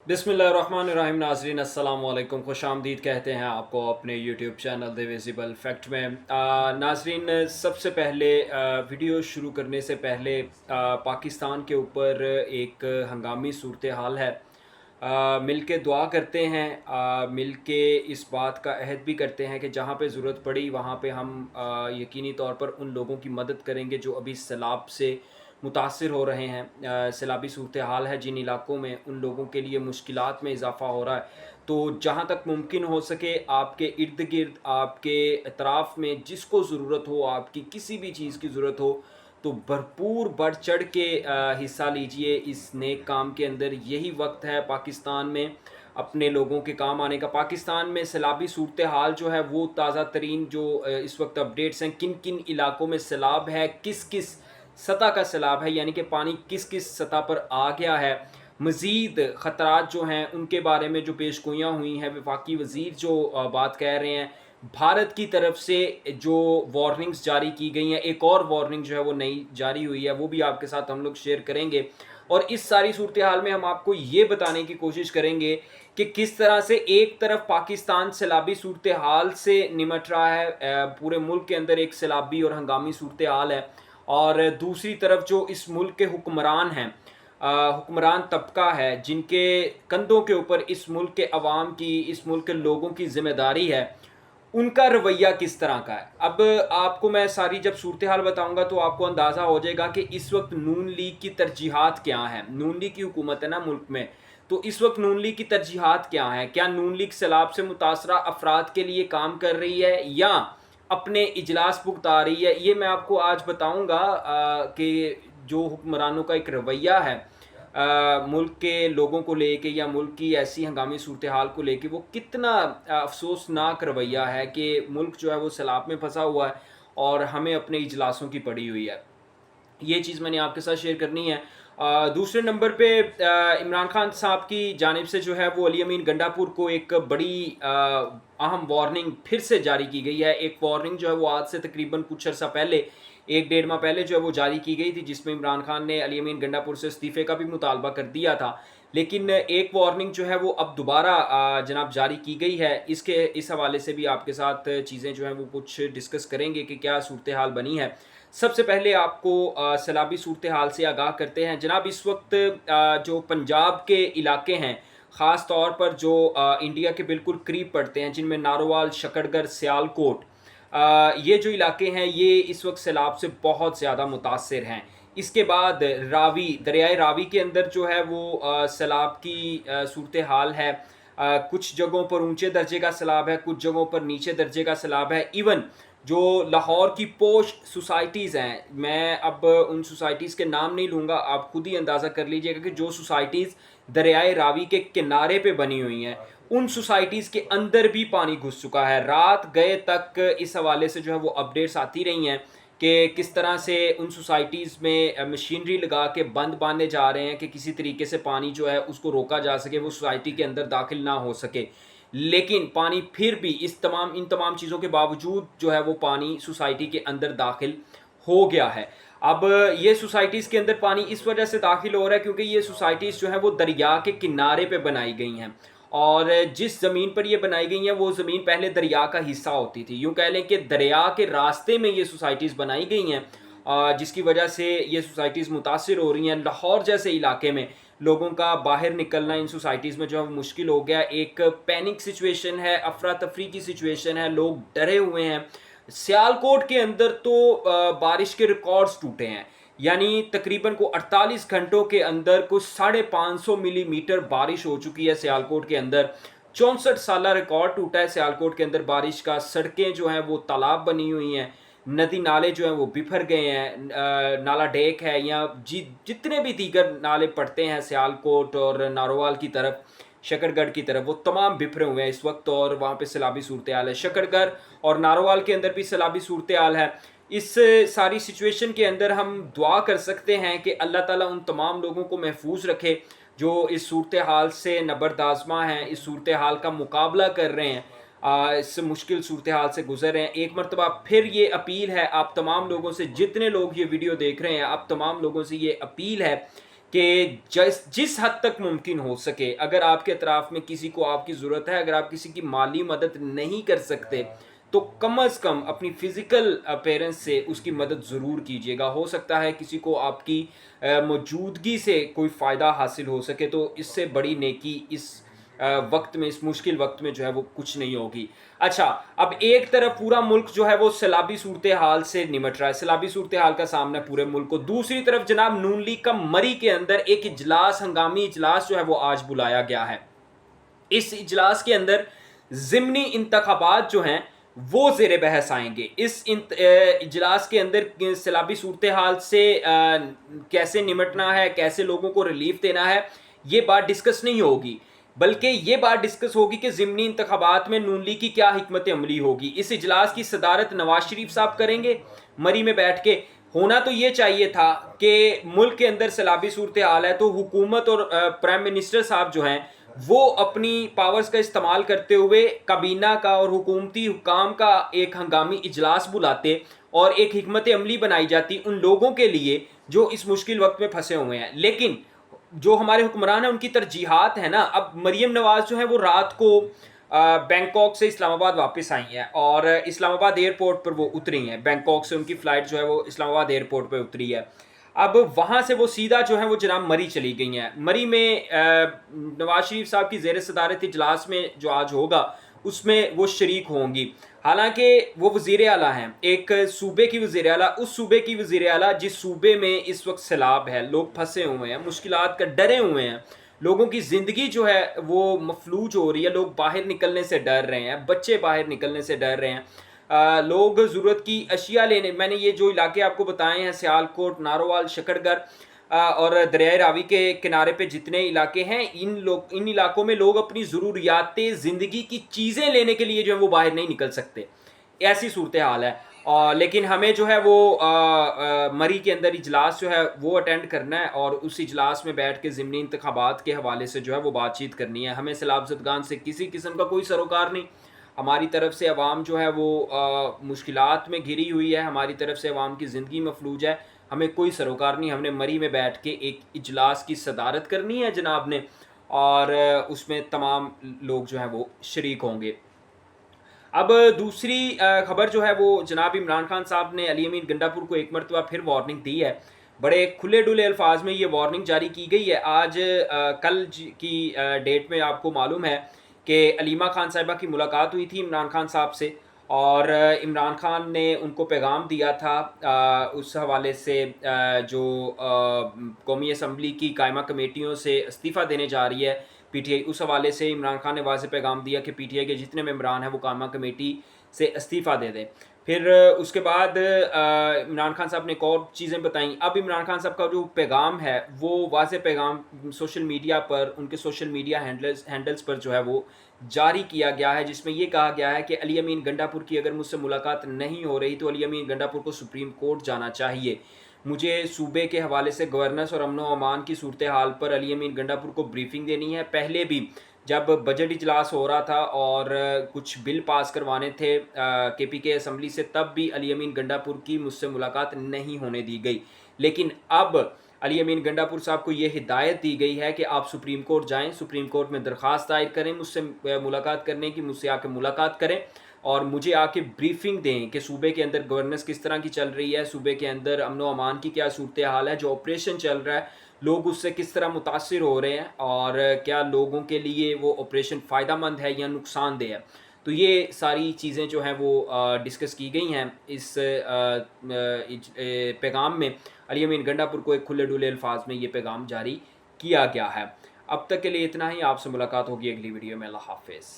बिस्मिल्लाहिर्रहमानिर्रहीम। नाज़रीन अस्सलाम वालेकुम, खुश आमदीद कहते हैं आपको अपने YouTube channel the visible fact में। नाज़रीन, सबसे पहले वीडियो शुरू करने से पहले पाकिस्तान के ऊपर एक हंगामी सूरत हाल है। मिल के दुआ करते हैं, मिल के इस बात का अहद भी करते हैं कि जहाँ पे ज़रूरत पड़ी वहाँ पे हम यकीनी तौर पर उन लोगों की मदद करेंगे जो अभी सैलाब से मुतासिर हो रहे हैं। सैलाबी सूरत हाल है जिन इलाकों में, उन लोगों के लिए मुश्किलात में इजाफ़ा हो रहा है। तो जहाँ तक मुमकिन हो सके आपके इर्द गिर्द, आपके अतराफ़ में जिसको ज़रूरत हो, आपकी किसी भी चीज़ की ज़रूरत हो, तो भरपूर बढ़ चढ़ के हिस्सा लीजिए इस नेक काम के अंदर। यही वक्त है पाकिस्तान में अपने लोगों के काम आने का। पाकिस्तान में सैलाबी सूरत हाल जो है वो ताज़ा तरीन जो इस वक्त अपडेट्स हैं, किन किन इलाकों में सैलाब है, किस किस सतह का सैलाब है, यानी कि पानी किस किस सतह पर आ गया है, मज़ीद ख़तरात जो हैं उनके बारे में जो पेशगोइयाँ हुई हैं, वफाकी वज़ीर जो बात कह रहे हैं, भारत की तरफ से जो वार्निंग्स जारी की गई हैं, एक और वार्निंग जो है वो नई जारी हुई है, वो भी आपके साथ हम लोग शेयर करेंगे। और इस सारी सूरत हाल में हम आपको ये बताने की कोशिश करेंगे कि किस तरह से एक तरफ पाकिस्तान सैलाबी सूरत हाल से निमट रहा है, पूरे मुल्क के अंदर एक सैलाबी और हंगामी सूरत हाल है, और दूसरी तरफ जो इस मुल्क के हुक्मरान हैं, हुक्मरान तबका है जिनके कंधों के ऊपर इस मुल्क के अवाम की, इस मुल्क के लोगों की ज़िम्मेदारी है, उनका रवैया किस तरह का है। अब आपको मैं सारी जब सूरत हाल बताऊंगा तो आपको अंदाज़ा हो जाएगा कि इस वक्त नून लीग की तरजीहात क्या हैं। नून लीग की हुकूमत है ना मुल्क में, तो इस वक्त नून लीग की तरजीहात क्या हैं। क्या नून लीग सैलाब से मुतासरा अफराद के लिए काम कर रही है या अपने इजलास भुगता रही है, ये मैं आपको आज बताऊंगा कि जो हुक्मरानों का एक रवैया है मुल्क के लोगों को लेके या मुल्क की ऐसी हंगामी सूरत हाल को लेके, वो कितना अफसोसनाक रवैया है कि मुल्क जो है वो सैलाब में फंसा हुआ है और हमें अपने इजलासों की पड़ी हुई है। ये चीज़ मैंने आपके साथ शेयर करनी है। दूसरे नंबर पे इमरान खान साहब की जानिब से जो है वो अली अमीन गंडापुर को एक बड़ी अहम वार्निंग फिर से जारी की गई है। एक वार्निंग जो है वो आज से तकरीबन कुछ अर्सा पहले, एक डेढ़ माह पहले जो है वो जारी की गई थी, जिसमें इमरान खान ने अली अमीन गंडापुर से इस्तीफ़े का भी मुतालबा कर दिया था। लेकिन एक वार्निंग जो है वो अब दोबारा जनाब जारी की गई है। इस हवाले से भी आपके साथ चीज़ें जो हैं वो कुछ डिस्कस करेंगे कि क्या सूरत हाल बनी है। सबसे पहले आपको सैलाबी सूरत हाल से आगाह करते हैं। जनाब, इस वक्त जो पंजाब के इलाके हैं, ख़ास तौर पर जो इंडिया के बिल्कुल करीब पड़ते हैं, जिनमें नारोवाल, शकरगढ़, सियालकोट, ये जो इलाके हैं ये इस वक्त सैलाब से बहुत ज़्यादा मुतासिर हैं। इसके बाद रावी, दरियाए रावी के अंदर जो है वो सैलाब की सूरत हाल है। कुछ जगहों पर ऊंचे दर्जे का सैलाब है, कुछ जगहों पर नीचे दर्जे का सैलाब है। इवन जो लाहौर की पोश सोसाइटीज़ हैं, मैं अब उन सोसाइटीज़ के नाम नहीं लूँगा, आप खुद ही अंदाज़ा कर लीजिएगा कि जो सोसाइटीज़ दरियाए रावी के किनारे पे बनी हुई हैं, उन सोसाइटीज़ के अंदर भी पानी घुस चुका है। रात गए तक इस हवाले से जो है वो अपडेट्स आती रही हैं कि किस तरह से उन सोसाइटीज़ में मशीनरी लगा के बंद बांधे जा रहे हैं कि किसी तरीके से पानी जो है उसको रोका जा सके, वो सोसाइटी के अंदर दाखिल ना हो सके। लेकिन पानी फिर भी इन तमाम चीज़ों के बावजूद जो है वो पानी सोसाइटी के अंदर दाखिल हो गया है। अब ये सोसाइटीज़ के अंदर पानी इस वजह से दाखिल हो रहा है क्योंकि ये सोसाइटीज़ जो है वो दरिया के किनारे पे बनाई गई हैं, और जिस ज़मीन पर ये बनाई गई हैं वो ज़मीन पहले दरिया का हिस्सा होती थी। यूँ कह लें कि दरिया के रास्ते में ये सोसाइटीज़ बनाई गई हैं, जिसकी वजह से ये सोसाइटीज़ मुतासिर हो रही हैं। लाहौर जैसे इलाके में लोगों का बाहर निकलना इन सोसाइटीज़ में जो है मुश्किल हो गया। एक पैनिक सिचुएशन है, अफरा तफरी की सिचुएशन है, लोग डरे हुए हैं। सियालकोट के अंदर तो बारिश के रिकॉर्ड्स टूटे हैं, यानी तकरीबन को 48 घंटों के अंदर कुछ 550 मिलीमीटर बारिश हो चुकी है सियालकोट के अंदर। 64 साला रिकॉर्ड टूटा है सियालकोट के अंदर बारिश का। सड़कें जो हैं वो तालाब बनी हुई हैं, नदी नाले जो हैं वो बिफर गए हैं। नाला डेक है या जितने भी दीगर नाले पड़ते हैं सियालकोट और नारोवाल की तरफ, शकरगढ़ की तरफ, वो तमाम बिफरे हुए हैं इस वक्त, और वहाँ पे सैलाबी सूरत हाल है। शकरगढ़ और नारोवाल के अंदर भी सैलाबी सूरत हाल है। इस सारी सिचुएशन के अंदर हम दुआ कर सकते हैं कि अल्लाह ताला उन तमाम लोगों को महफूज रखे जो इस सूरत हाल से नबरदाज़मा हैं, इस सूरत हाल का मुकाबला कर रहे हैं, इस मुश्किल सूरत हाल से गुजर रहे हैं। एक मरतबा फिर ये अपील है आप तमाम लोगों से, जितने लोग ये वीडियो देख रहे हैं, आप तमाम लोगों से ये अपील है کہ جس حد تک ممکن ہو سکے اگر آپ کے اطراف میں کسی کو آپ کی ضرورت ہے، اگر آپ کسی کی مالی مدد نہیں کر سکتے تو کم از کم اپنی فزیکل اپیرنس سے اس کی مدد ضرور کیجیے گا. ہو سکتا ہے کسی کو آپ کی موجودگی سے کوئی فائدہ حاصل ہو سکے، تو اس سے بڑی نیکی اس وقت میں، اس مشکل وقت میں جو ہے وہ کچھ نہیں ہوگی. اچھا، اب ایک طرف پورا ملک جو ہے وہ سیلابی صورتحال سے نمٹ رہا ہے، سیلابی صورتحال کا سامنا پورے ملک کو. دوسری طرف جناب نون لیگ کا مری کے اندر ایک اجلاس، ہنگامی اجلاس جو ہے وہ آج بلایا گیا ہے. اس اجلاس کے اندر ضمنی انتخابات جو ہیں وہ زیر بحث آئیں گے. اس اجلاس کے اندر سیلابی صورتحال سے کیسے نمٹنا ہے، کیسے لوگوں کو ریلیف دینا ہے، یہ بات ڈسکس نہیں ہوگی، بلکہ یہ بات ڈسکس ہوگی کہ ضمنی انتخابات میں نون لیگ کی کیا حکمت عملی ہوگی. اس اجلاس کی صدارت نواز شریف صاحب کریں گے مری میں بیٹھ کے. ہونا تو یہ چاہیے تھا کہ ملک کے اندر سیلابی صورتحال ہے تو حکومت اور پرائم منسٹر صاحب جو ہیں وہ اپنی پاورز کا استعمال کرتے ہوئے کابینہ کا اور حکومتی حکام کا ایک ہنگامی اجلاس بلاتے اور ایک حکمت عملی بنائی جاتی ان لوگوں کے لیے جو اس مشکل وقت میں پھنسے ہوئے ہیں. لیکن جو ہمارے حکمران ہیں ان کی ترجیحات ہیں نا، اب مریم نواز جو ہے وہ رات کو بینکاک سے اسلام آباد واپس آئی ہیں اور اسلام آباد ایئرپورٹ پر وہ اتری ہیں. بینکاک سے ان کی فلائٹ جو ہے وہ اسلام آباد ایئرپورٹ پہ اتری ہے. اب وہاں سے وہ سیدھا جو ہے وہ جناب مری چلی گئی ہیں. مری میں نواز شریف صاحب کی زیر صدارت اجلاس میں جو آج ہوگا اس میں وہ شریک ہوں گی. حالانکہ وہ وزیر اعلیٰ ہیں، ایک صوبے کی وزیر اعلیٰ، اس صوبے کی وزیر اعلیٰ جس صوبے میں اس وقت سیلاب ہے، لوگ پھنسے ہوئے ہیں، مشکلات کا ڈرے ہوئے ہیں، لوگوں کی زندگی جو ہے وہ مفلوج ہو رہی ہے، لوگ باہر نکلنے سے ڈر رہے ہیں، بچے باہر نکلنے سے ڈر رہے ہیں، لوگ ضرورت کی اشیاء لینے، میں نے یہ جو علاقے آپ کو بتائے ہیں سیالکوٹ، نارووال، شکرگر اور دریائے راوی کے کنارے پہ جتنے علاقے ہیں، ان علاقوں میں لوگ اپنی ضروریات زندگی کی چیزیں لینے کے لیے جو ہے وہ باہر نہیں نکل سکتے. ایسی صورتحال ہے. لیکن ہمیں جو ہے وہ مری کے اندر اجلاس جو ہے وہ اٹینڈ کرنا ہے اور اس اجلاس میں بیٹھ کے ضمنی انتخابات کے حوالے سے جو ہے وہ بات چیت کرنی ہے. ہمیں سیلاب زدگان سے کسی قسم کا کوئی سروکار نہیں. ہماری طرف سے عوام جو ہے وہ مشکلات میں گھری ہوئی ہے، ہماری طرف سے عوام کی زندگی مفلوج ہے، ہمیں کوئی سروکار نہیں. ہم نے مری میں بیٹھ کے ایک اجلاس کی صدارت کرنی ہے جناب نے، اور اس میں تمام لوگ جو ہیں وہ شریک ہوں گے. اب دوسری خبر جو ہے وہ جناب عمران خان صاحب نے علی امین گنڈا پور کو ایک مرتبہ پھر وارننگ دی ہے. بڑے کھلے ڈلے الفاظ میں یہ وارننگ جاری کی گئی ہے. آج کل کی ڈیٹ میں آپ کو معلوم ہے کہ علیمہ خان صاحبہ کی ملاقات ہوئی تھی عمران خان صاحب سے، اور عمران خان نے ان کو پیغام دیا تھا اس حوالے سے جو قومی اسمبلی کی قائمہ کمیٹیوں سے استعفیٰ دینے جا رہی ہے پی ٹی آئی، اس حوالے سے عمران خان نے واضح پیغام دیا کہ پی ٹی آئی کے جتنے ممبران ہیں وہ قائمہ کمیٹی سے استعفیٰ دے دیں. پھر اس کے بعد عمران خان صاحب نے ایک اور چیزیں بتائیں. اب عمران خان صاحب کا جو پیغام ہے وہ واضح پیغام سوشل میڈیا پر، ان کے سوشل میڈیا ہینڈلز پر جو ہے وہ جاری کیا گیا ہے، جس میں یہ کہا گیا ہے کہ علی امین گنڈا پور کی اگر مجھ سے ملاقات نہیں ہو رہی تو علی امین گنڈا پور کو سپریم کورٹ جانا چاہیے. مجھے صوبے کے حوالے سے گورننس اور امن و امان کی صورتحال پر علی امین گنڈا پور کو بریفنگ دینی ہے. پہلے بھی جب بجٹ اجلاس ہو رہا تھا اور کچھ بل پاس کروانے تھے کے پی کے اسمبلی سے، تب بھی علی امین گنڈا پور کی مجھ سے ملاقات نہیں ہونے دی گئی. لیکن اب علی امین گنڈا پور صاحب کو یہ ہدایت دی گئی ہے کہ آپ سپریم کورٹ جائیں، سپریم کورٹ میں درخواست دائر کریں مجھ سے ملاقات کرنے کی، مجھ سے آ کے ملاقات کریں اور مجھے آ کے بریفنگ دیں کہ صوبے کے اندر گورننس کس طرح کی چل رہی ہے، صوبے کے اندر امن و امان کی کیا صورتحال ہے، جو آپریشن چل رہا ہے لوگ اس سے کس طرح متاثر ہو رہے ہیں اور کیا لوگوں کے لیے وہ آپریشن فائدہ مند ہے یا نقصان دہ ہے. تو یہ ساری چیزیں جو ہیں وہ ڈسکس کی گئی ہیں اس پیغام میں. علی امین گنڈا پور کو ایک کھلے ڈلے الفاظ میں یہ پیغام جاری کیا گیا ہے. اب تک کے لیے اتنا ہی. آپ سے ملاقات ہوگی اگلی ویڈیو میں. اللہ حافظ.